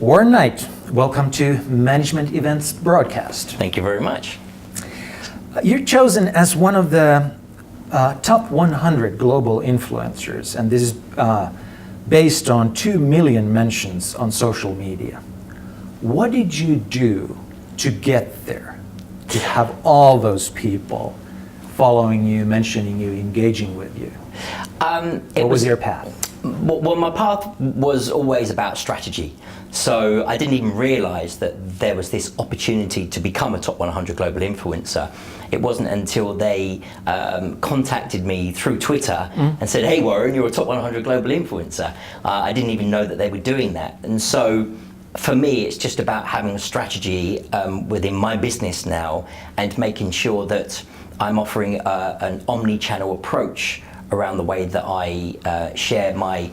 Warren Knight, welcome to Management Events Broadcast. Thank you very much. You're chosen as one of the top 100 global influencers, and this is based on 2 million mentions on social media. What did you do to get there, to have all those people following you, mentioning you, engaging with you? What was your path? Well, my path was always about strategy. So I didn't even realize that there was this opportunity to become a top 100 global influencer. It wasn't until they contacted me through Twitter and said, "Hey Warren, you're a top 100 global influencer." I didn't even know that they were doing that. And so for me, it's just about having a strategy within my business now and making sure that I'm offering an omni-channel approach around the way that I share my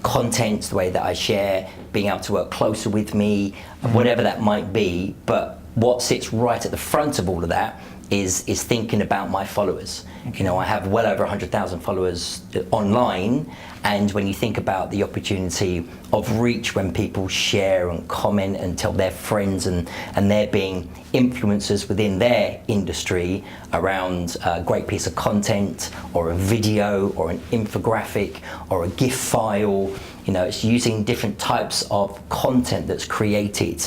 content, the way that I share, being able to work closer with me, whatever that might be. But what sits right at the front of all of that is thinking about my followers. You know, I have well over 100,000 followers online, and when you think about the opportunity of reach when people share and comment and tell their friends and they're being influencers within their industry around a great piece of content or a video or an infographic or a GIF file, you know, it's using different types of content that's created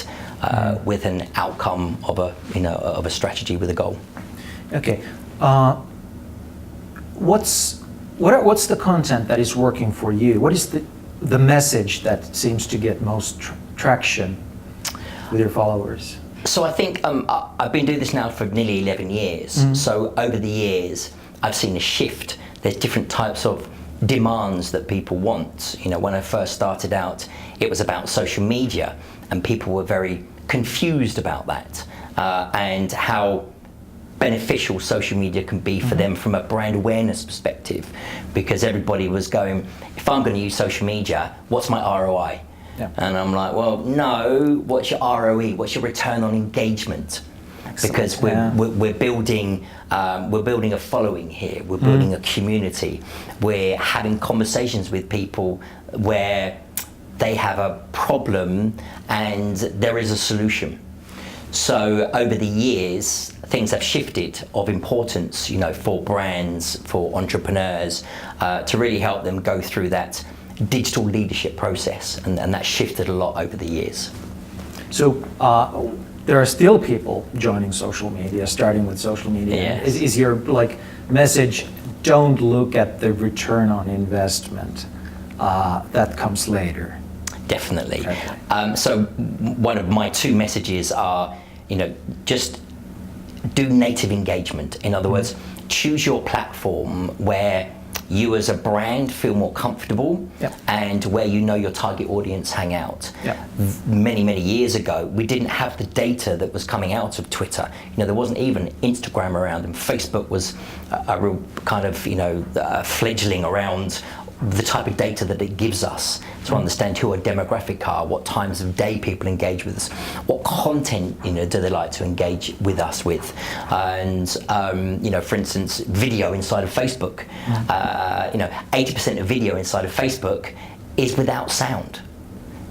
with an outcome of a strategy with a goal. Okay. What's the content that is working for you? What is the message that seems to get most traction with your followers? So I think I've been doing this now for nearly 11 years. So over the years, I've seen a shift. There's different types of demands that people want. You know, when I first started out, it was about social media, and people were very confused about that and how beneficial social media can be for them from a brand awareness perspective, because everybody was going, if I'm going to use social media, what's my ROI? Yeah. And I'm like, well, no, what's your ROE? What's your return on engagement? Excellent. Because we're building a following here. We're building a community. We're having conversations with people where they have a problem and there is a solution. So over the years, things have shifted of importance, you know, for brands, for entrepreneurs, to really help them go through that digital leadership process, and that shifted a lot over the years. So there are still people joining social media, starting with social media. Yes. Is your message, don't look at the return on investment, that comes later? Definitely. Okay. So one of my two messages are, you know, just do native engagement. In other words, choose your platform where you as a brand feel more comfortable, and where you know your target audience hang out. Many, many years ago, we didn't have the data that was coming out of Twitter. You know, there wasn't even Instagram around, and Facebook was a real kind of, you know, fledgling around the type of data that it gives us to understand who our demographic are, what times of day people engage with us, what content, you know, do they like to engage with us with, and you know, for instance, video inside of Facebook. You know, 80% of video inside of Facebook is without sound.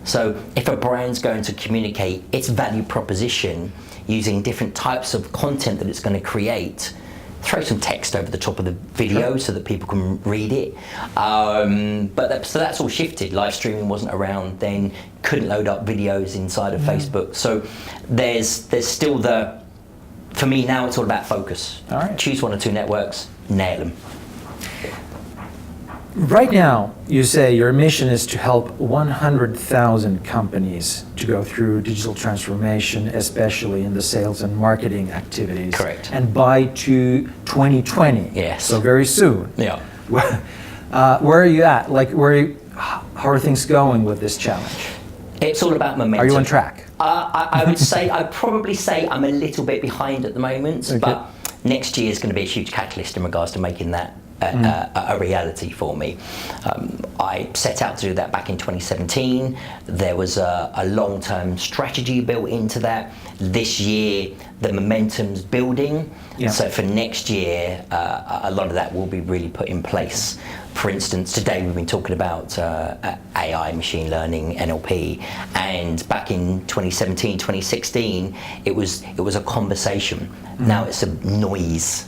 So if a brand's going to communicate its value proposition using different types of content that it's going to create, throw some text over the top of the video so that people can read it. So that's all shifted. Live streaming wasn't around then, couldn't load up videos inside of Facebook. So there's still for me now it's all about focus. All right. Choose one or two networks, nail them. Right now, you say your mission is to help 100,000 companies to go through digital transformation, especially in the sales and marketing activities. Correct. And by 2020. Yes. So very soon. Yeah. Where are you at? Like, how are things going with this challenge? It's all about momentum. Are you on track? I'd probably say I'm a little bit behind at the moment, okay. But next year is going to be a huge catalyst in regards to making that a reality for me. I set out to do that back in 2017. There was a long-term strategy built into that. This year, the momentum's building. Yeah. So for next year, a lot of that will be really put in place. For instance, today we've been talking about AI, machine learning, NLP, and back in 2017, 2016, it was a conversation. Now it's a noise.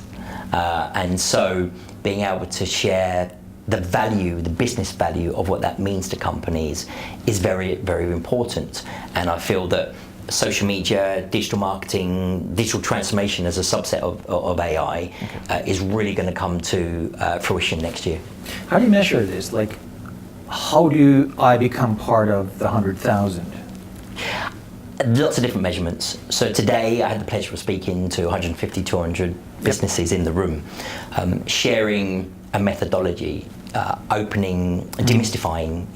And so being able to share the value, the business value of what that means to companies is very, very important. And I feel that social media, digital marketing, digital transformation as a subset of AI is really going to come to fruition next year. How do you measure this? Like, how do I become part of the 100,000? Lots of different measurements. So today I had the pleasure of speaking to 150, 200 businesses in the room, sharing a methodology, opening, demystifying,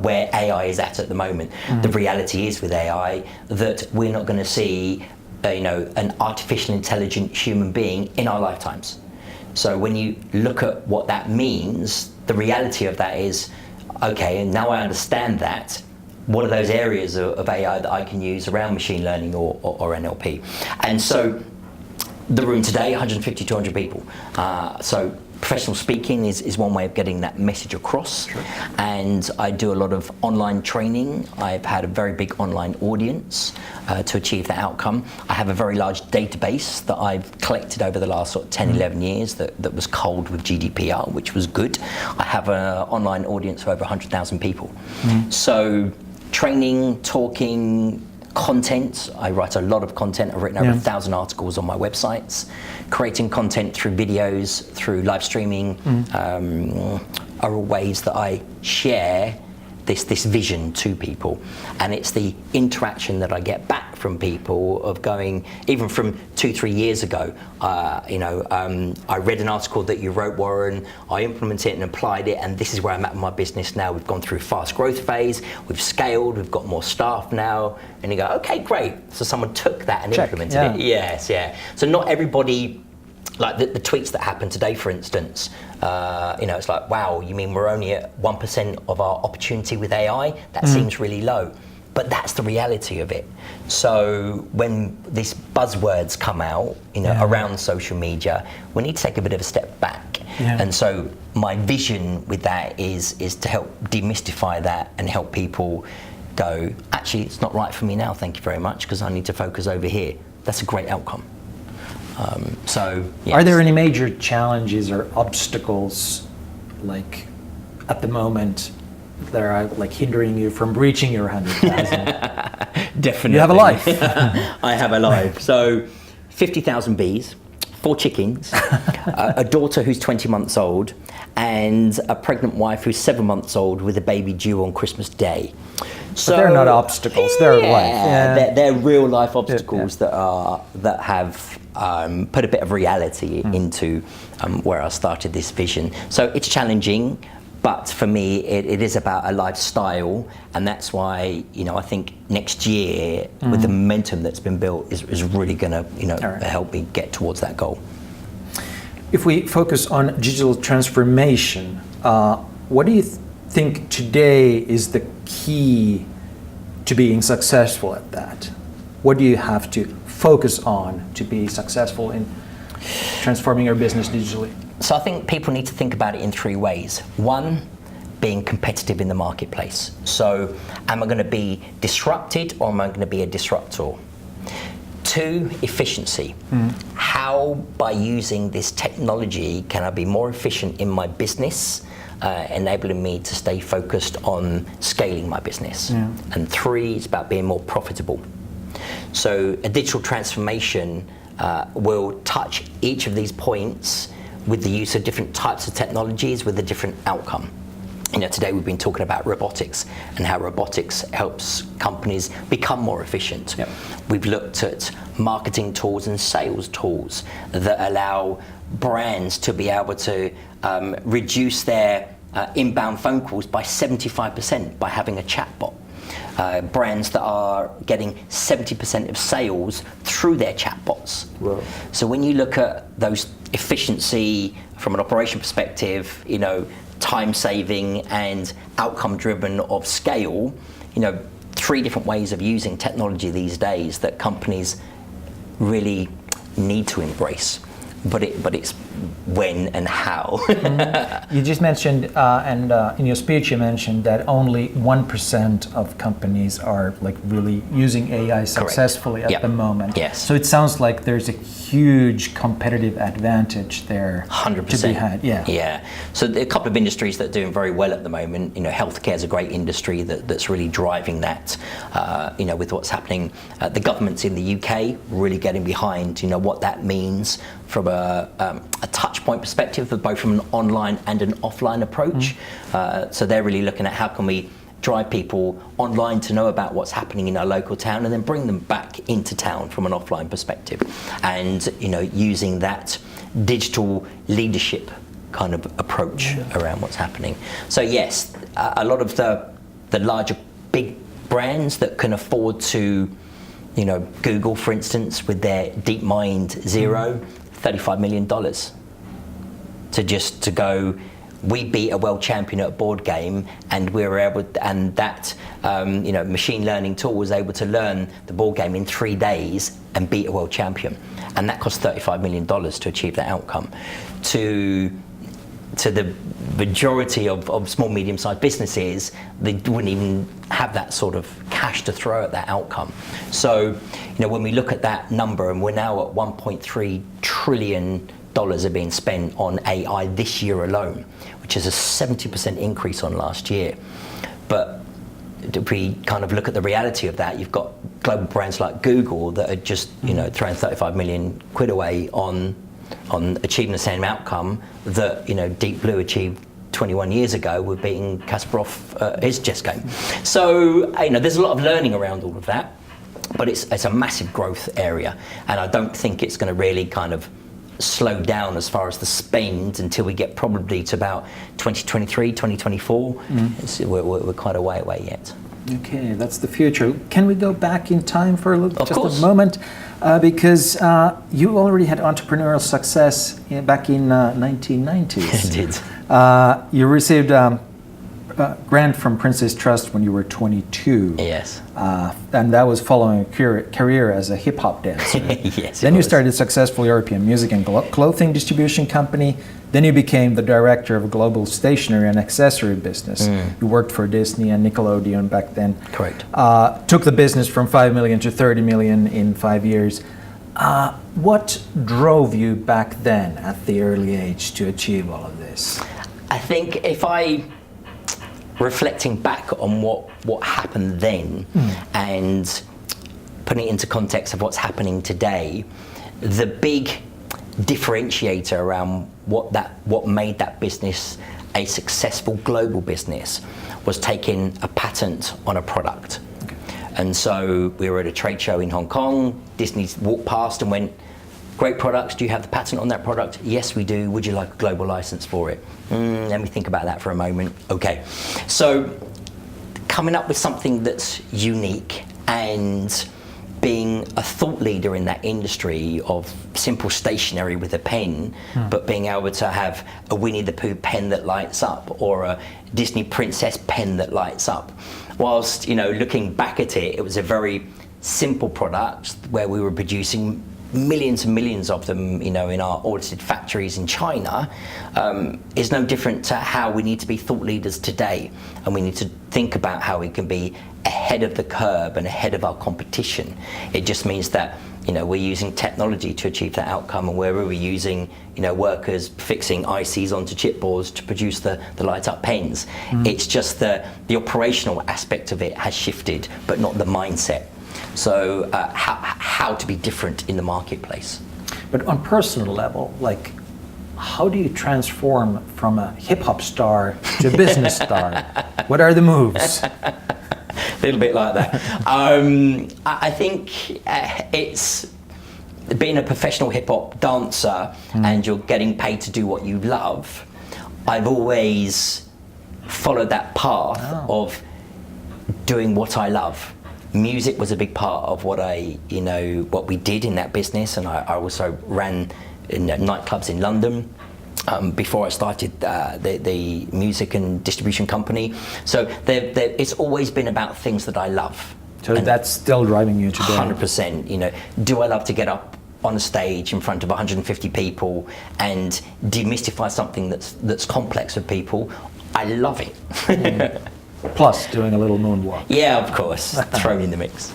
where AI is at the moment. The reality is with AI that we're not going to see, an artificial intelligent human being in our lifetimes. So when you look at what that means, the reality of that is, okay, and now I understand that, what are those areas of AI that I can use around machine learning or NLP? And so the room today, 150, 200 people. So professional speaking is one way of getting that message across. Sure. And I do a lot of online training. I've had a very big online audience to achieve that outcome. I have a very large database that I've collected over the last 10, 11 years that was culled with GDPR, which was good. I have an online audience of over 100,000 people. So training, talking, content. I write a lot of content. I've written over 1,000 articles on my websites. Creating content through videos, through live streaming, are all ways that I share this vision to people. And it's the interaction that I get back from people of going, even from 2-3 years ago, I read an article that you wrote, Warren, I implemented it and applied it, and this is where I'm at with my business now. We've gone through fast growth phase, we've scaled, we've got more staff now, and you go, okay, great. So someone took that and implemented it. Yes, yeah. So not everybody, like the tweets that happened today, for instance, it's like, wow, you mean we're only at 1% of our opportunity with AI? That seems really low. But that's the reality of it. So when these buzzwords come out, around social media, we need to take a bit of a step back. And so my vision with that is to help demystify that and help people go, actually, it's not right for me now, thank you very much, because I need to focus over here. That's a great outcome. Yes. Are there any major challenges or obstacles, like at the moment, that are like hindering you from reaching your 100,000? Definitely. You have a life. I have a life. So 50,000 bees, 4 chickens, a daughter who's 20 months old, and a pregnant wife who's 7 months old with a baby due on Christmas Day. So but they're not obstacles, they're life. Yeah. They're real life obstacles that have put a bit of reality into where I started this vision. So it's challenging, but for me it is about a lifestyle, and that's why I think next year with the momentum that's been built is really going to help me get towards that goal. If we focus on digital transformation, what do you think today is the key to being successful at that? What do you have to focus on to be successful in transforming your business digitally? So I think people need to think about it in 3 ways. 1, being competitive in the marketplace. So am I going to be disrupted or am I going to be a disruptor? 2, efficiency. How, by using this technology, can I be more efficient in my business, enabling me to stay focused on scaling my business? And 3, it's about being more profitable. So a digital transformation will touch each of these points with the use of different types of technologies with a different outcome. Today we've been talking about robotics and how robotics helps companies become more efficient. We've looked at marketing tools and sales tools that allow brands to be able to reduce their inbound phone calls by 75% by having a chatbot. Brands that are getting 70% of sales through their chatbots. Whoa. So when you look at those efficiency from an operation perspective, time saving and outcome driven of scale, 3 different ways of using technology these days that companies really need to embrace. But it's when and how. You just mentioned, and in your speech you mentioned that only 1% of companies are like really using AI successfully at the moment. Yes. So it sounds like there's a huge competitive advantage there 100%. to be had. Yeah. Yeah. So there are a couple of industries that are doing very well at the moment. Healthcare is a great industry that's really driving that. With what's happening, the governments in the UK really getting behind. What that means from a touch point perspective, but both from an online and an offline approach. So they're really looking at how can we drive people online to know about what's happening in our local town and then bring them back into town from an offline perspective. And, using that digital leadership kind of approach around what's happening. So yes, a lot of the larger big brands that can afford to, Google, for instance, with their DeepMind Zero, $35 million to go. We beat a world champion at a board game, and we were able, and that machine learning tool was able to learn the board game in 3 days and beat a world champion, and that cost $35 million to achieve that outcome. To the majority of small, medium-sized businesses, they wouldn't even have that sort of cash to throw at that outcome. So, when we look at that number, and we're now at $1.3 trillion are being spent on AI this year alone, which is a 70% increase on last year. But if we kind of look at the reality of that, you've got global brands like Google that are just throwing 35 million quid away on achieving the same outcome that Deep Blue achieved 21 years ago with beating Kasparov at his chess game. So there's a lot of learning around all of that, but it's a massive growth area, and I don't think it's going to really kind of slow down as far as the spend until we get probably to about 2023, 2024. We're quite a way away yet. Okay, that's the future. Can we go back in time for a moment? Because you already had entrepreneurial success back in 1990s. I did. You received a grant from Princess Trust when you were 22. Yes. And that was following a career as a hip-hop dancer. Yes. Then you started a successful European music and clothing distribution company. Then you became the director of a global stationery and accessory business. You worked for Disney and Nickelodeon back then. Correct. Took the business from 5 million to 30 million in 5 years. What drove you back then at the early age to achieve all of this? I think if I reflecting back on what happened then and putting it into context of what's happening today, the big differentiator around what made that business a successful global business was taking a patent on a product. Okay. And so we were at a trade show in Hong Kong. Disney walked past and went, "Great products, do you have the patent on that product?" "Yes, we do. Would you like a global license for it?" Let me think about that for a moment. Okay. So coming up with something that's unique and being a thought leader in that industry of simple stationery with a pen, but being able to have a Winnie the Pooh pen that lights up or a Disney princess pen that lights up. Whilst, looking back at it, it was a very simple product where we were producing millions and millions of them, in our audited factories in China, is no different to how we need to be thought leaders today. And we need to think about how we can be ahead of the curve and ahead of our competition. It just means that, we're using technology to achieve that outcome, and where we're using, workers fixing ICs onto chipboards to produce the light up pens. It's just the operational aspect of it has shifted, but not the mindset. So how to be different in the marketplace. But on personal level, how do you transform from a hip-hop star to a business star? What are the moves? A little bit like that. I think it's being a professional hip-hop dancer and you're getting paid to do what you love. I've always followed that path of doing what I love. Music was a big part of what we did in that business, and I also ran in nightclubs in London. Before I started the music and distribution company. So it's always been about things that I love. So and that's still driving you today? 100%. You know, do I love to get up on a stage in front of 150 people and demystify something that's complex for people? I love it. Plus doing a little moonwalk. Yeah, of course, thrown in the mix.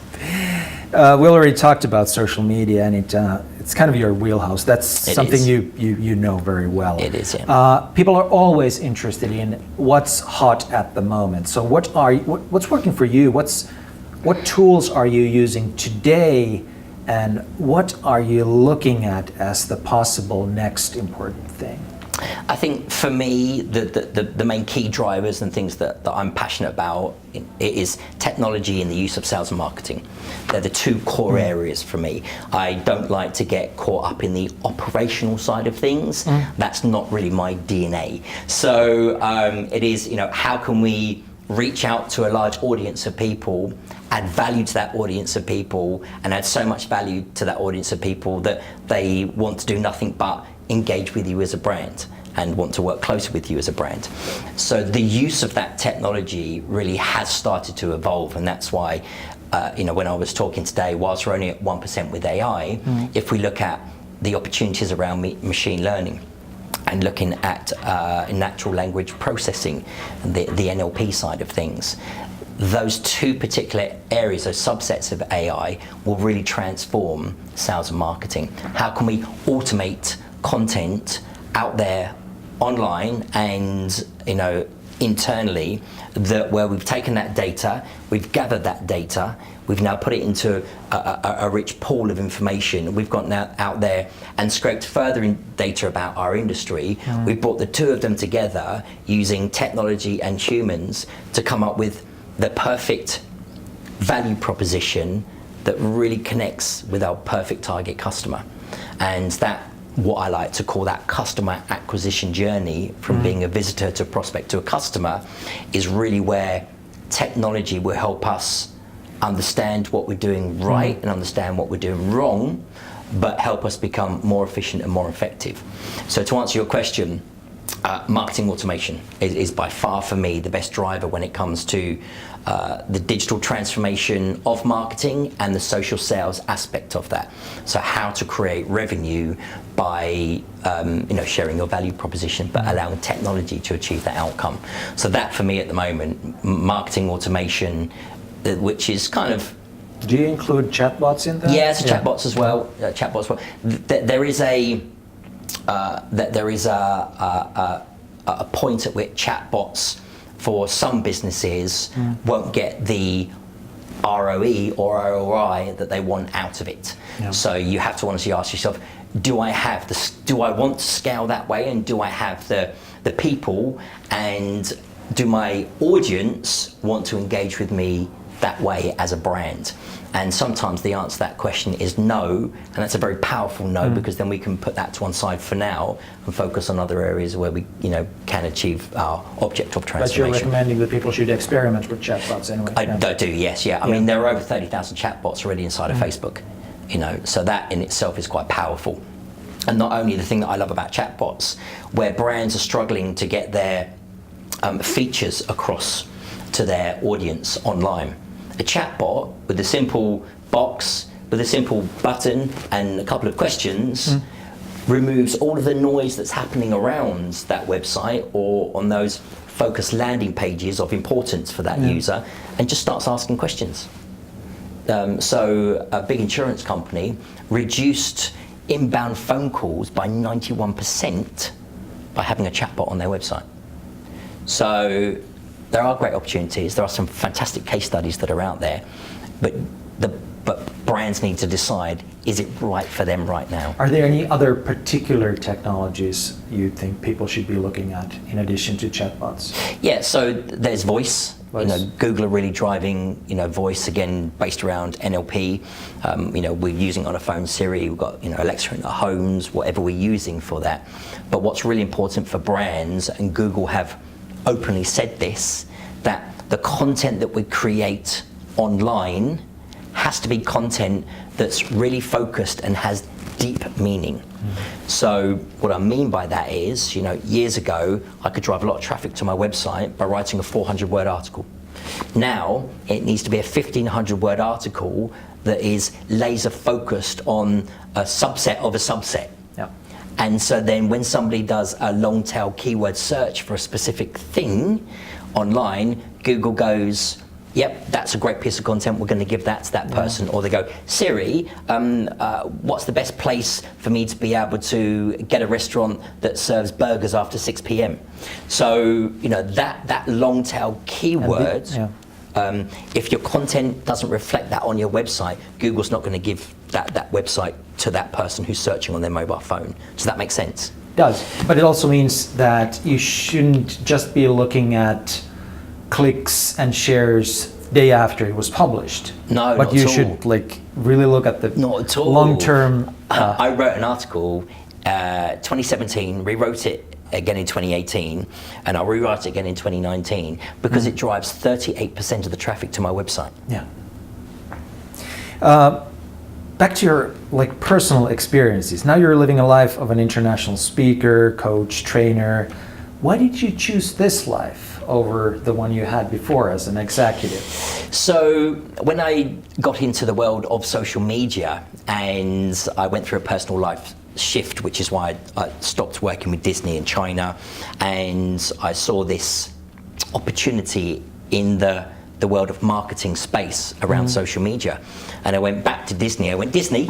We already talked about social media, and it's kind of your wheelhouse. That's something you know very well. It is, yeah. People are always interested in what's hot at the moment. So what's working for you? What tools are you using today, and what are you looking at as the possible next important thing? I think for me, the main key drivers and things that I'm passionate about is technology and the use of sales and marketing. They're the two core areas for me. I don't like to get caught up in the operational side of things. That's not really my DNA. So it is, how can we reach out to a large audience of people, add value to that audience of people, and add so much value to that audience of people that they want to do nothing but engage with you as a brand and want to work closer with you as a brand. So the use of that technology really has started to evolve, and that's why when I was talking today, whilst we're only at 1% with AI, if we look at the opportunities around machine learning and looking at natural language processing, the NLP side of things, those two particular areas, those subsets of AI, will really transform sales and marketing. How can we automate content out there online and internally, where we've taken that data, we've gathered that data, we've now put it into a rich pool of information. We've gone out there and scraped further data about our industry. We've brought the two of them together using technology and humans to come up with the perfect value proposition that really connects with our perfect target customer. And that, what I like to call that customer acquisition journey from being a visitor to a prospect to a customer, is really where technology will help us understand what we're doing right and understand what we're doing wrong, but help us become more efficient and more effective. So to answer your question, marketing automation is by far for me the best driver when it comes to the digital transformation of marketing and the social sales aspect of that. So how to create revenue by sharing your value proposition, but allowing technology to achieve that outcome. So that for me at the moment, marketing automation, which is kind of. Do you include chatbots in that? Yes, chatbots as well. There is a point at which chatbots for some businesses won't get the ROE or ROI that they want out of it. Yeah. So you have to honestly ask yourself, do I want to scale that way, and do I have the people, and do my audience want to engage with me that way as a brand? And sometimes the answer to that question is no, and that's a very powerful no, because then we can put that to one side for now and focus on other areas where we can achieve our object of transformation. But you're recommending that people should experiment with chatbots anyway? I do, yes, yeah. I mean, there are over 30,000 chatbots already inside of Facebook, so that in itself is quite powerful. And not only the thing that I love about chatbots, where brands are struggling to get their features across to their audience online. A chatbot with a simple box, with a simple button and a couple of questions removes all of the noise that's happening around that website or on those focused landing pages of importance for that user, and just starts asking questions. So a big insurance company reduced inbound phone calls by 91% by having a chatbot on their website. So there are great opportunities. There are some fantastic case studies that are out there, but brands need to decide, is it right for them right now? Are there any other particular technologies you think people should be looking at in addition to chatbots? Yeah, so there's voice. Google are really driving, voice, again, based around NLP. We're using on a phone Siri, we've got, Alexa in our homes, whatever we're using for that. But what's really important for brands, and Google have openly said this, that the content that we create online has to be content that's really focused and has deep meaning. So what I mean by that is, years ago, I could drive a lot of traffic to my website by writing a 400-word article. Now, it needs to be a 1,500-word article that is laser focused on a subset of a subset. Yeah. And so then when somebody does a long tail keyword search for a specific thing online, Google goes, yep, that's a great piece of content, we're going to give that to that person. Or they go, Siri, what's the best place for me to be able to get a restaurant that serves burgers after 6 p.m? So, that long tail keyword, if your content doesn't reflect that on your website, Google's not going to give that website to that person who's searching on their mobile phone. Does that make sense? It does, but it also means that you shouldn't just be looking at clicks and shares day after it was published. No, but not you at all. should really look at the not at all. long-term. I wrote an article 2017, rewrote it again in 2018, and I'll rewrite it again in 2019 because it drives 38% of the traffic to my website. Yeah. Back to your personal experiences. Now you're living a life of an international speaker, coach, trainer. Why did you choose this life over the one you had before as an executive? So when I got into the world of social media and I went through a personal life shift, which is why I stopped working with Disney in China, and I saw this opportunity in the world of marketing space around social media. And I went back to Disney. I went, Disney,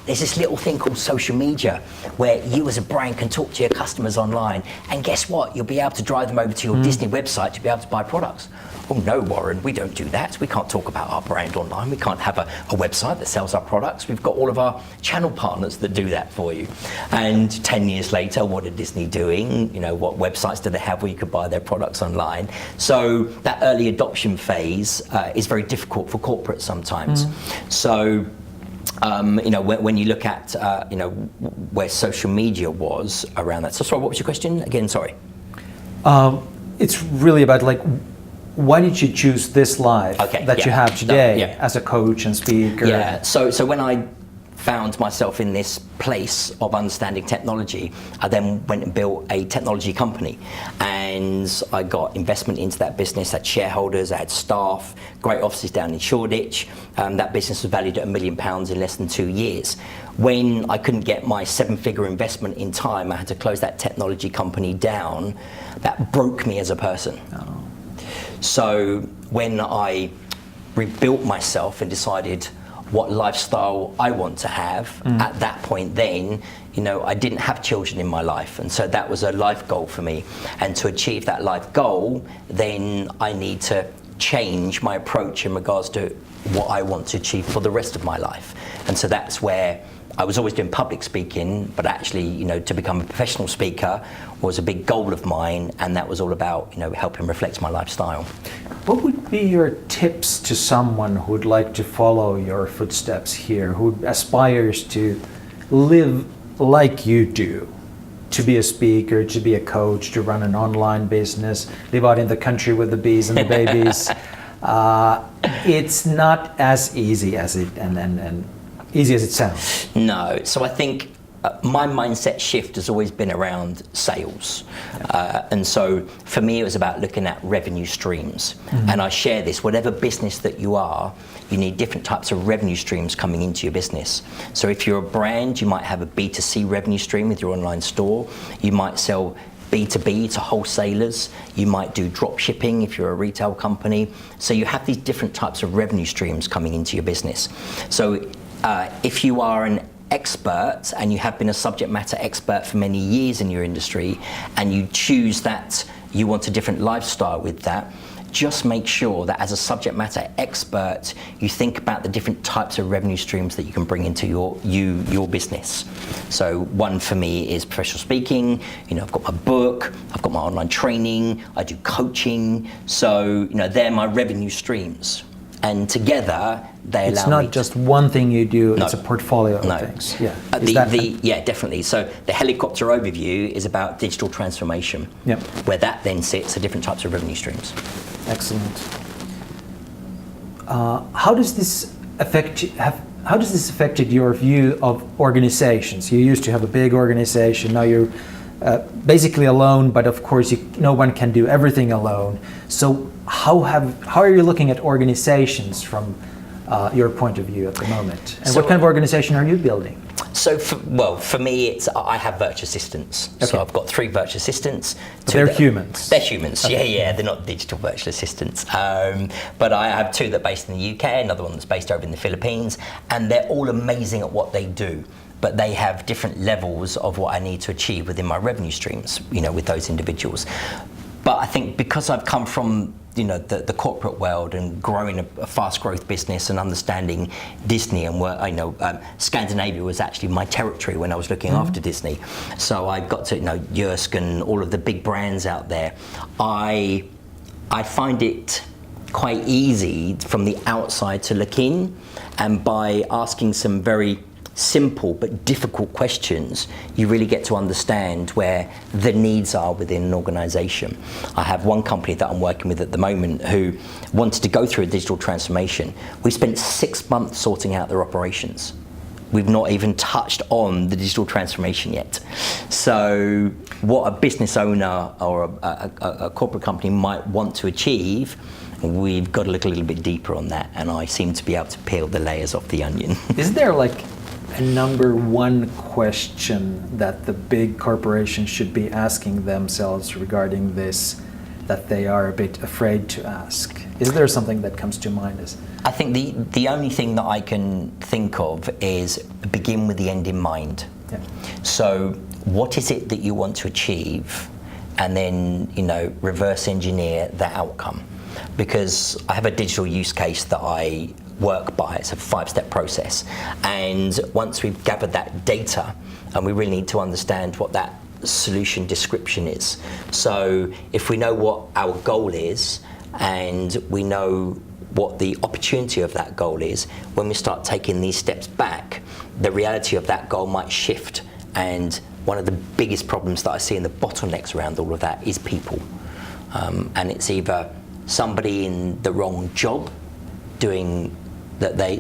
there's this little thing called social media where you as a brand can talk to your customers online, and guess what? You'll be able to drive them over to your Disney website to be able to buy products. Oh no, Warren, we don't do that. We can't talk about our brand online. We can't have a website that sells our products. We've got all of our channel partners that do that for you. And 10 years later, what are Disney doing? What websites do they have where you could buy their products online? So that early adoption phase is very difficult for corporates sometimes. So when you look at where social media was around that. So sorry, what was your question again? Sorry. It's really about why did you choose this life you have today as a coach and speaker? Yeah. So when I found myself in this place of understanding technology, I then went and built a technology company, and I got investment into that business. I had shareholders, I had staff, great offices down in Shoreditch. That business was valued at £1 million in less than 2 years. When I couldn't get my 7-figure investment in time, I had to close that technology company down. That broke me as a person. Oh. So when I rebuilt myself and decided what lifestyle I want to have, at that point then, I didn't have children in my life, and so that was a life goal for me. And to achieve that life goal, then I need to change my approach in regards to what I want to achieve for the rest of my life. And so that's where I was always doing public speaking, but actually, to become a professional speaker was a big goal of mine, and that was all about, helping reflect my lifestyle. What would be your tips to someone who would like to follow your footsteps here, who aspires to live like you do, to be a speaker, to be a coach, to run an online business, live out in the country with the bees and the babies? It's not as easy as it and easy as it sounds. No. So I think my mindset shift has always been around sales. And so for me, it was about looking at revenue streams. And I share this, whatever business that you are, you need different types of revenue streams coming into your business. So if you're a brand, you might have a B2C revenue stream with your online store. You might sell B2B to wholesalers. You might do drop shipping if you're a retail company. So you have these different types of revenue streams coming into your business. So if you are an expert and you have been a subject matter expert for many years in your industry, and you choose that you want a different lifestyle with that, just make sure that as a subject matter expert, you think about the different types of revenue streams that you can bring into your business. So one for me is professional speaking. I've got my book, I've got my online training, I do coaching. So they're my revenue streams. And together, they allow me. It's not just one thing you do, No. it's a portfolio of No. things. Yeah. Yeah, definitely. So the helicopter overview is about digital transformation. Yep. Where that then sits are different types of revenue streams. Excellent. How does this affect how does this affected your view of organizations? You used to have a big organization, now you're basically alone, but of course no one can do everything alone. So how are you looking at organizations from your point of view at the moment? And what kind of organization are you building? So, for me, I have virtual assistants. Okay. So I've got 3 virtual assistants. But they're humans? They're humans, okay. Yeah. They're not digital virtual assistants. But I have 2 that are based in the UK, another one that's based over in the Philippines, and they're all amazing at what they do. But they have different levels of what I need to achieve within my revenue streams, with those individuals. But I think because I've come from the corporate world and growing a fast growth business and understanding Disney and where Scandinavia was actually my territory when I was looking after Disney. So I got to know Jursk and all of the big brands out there. I find it quite easy from the outside to look in, and by asking some very simple but difficult questions, you really get to understand where the needs are within an organization. I have one company that I'm working with at the moment who wanted to go through a digital transformation. We spent 6 months sorting out their operations. We've not even touched on the digital transformation yet. So what a business owner or a corporate company might want to achieve, we've got to look a little bit deeper on that, and I seem to be able to peel the layers off the onion. Is there like a number one question that the big corporations should be asking themselves regarding this that they are a bit afraid to ask? Is there something that comes to mind? I think the only thing that I can think of is begin with the end in mind. Yeah. So what is it that you want to achieve, and then reverse engineer the outcome. Because I have a digital use case that I work by. It's a 5-step process, and once we've gathered that data, and we really need to understand what that solution description is. So if we know what our goal is and we know what the opportunity of that goal is, when we start taking these steps back, the reality of that goal might shift. And one of the biggest problems that I see in the bottlenecks around all of that is people, and it's either somebody in the wrong job doing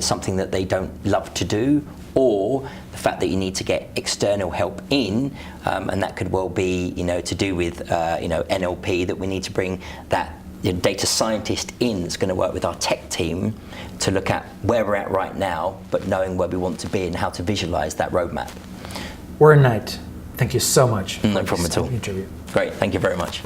something that they don't love to do, or the fact that you need to get external help in, and that could well be to do with NLP, that we need to bring that data scientist in that's going to work with our tech team to look at where we're at right now, but knowing where we want to be and how to visualize that roadmap. Warren Knight, thank you so much. No problem at all. Interview. Great, thank you very much.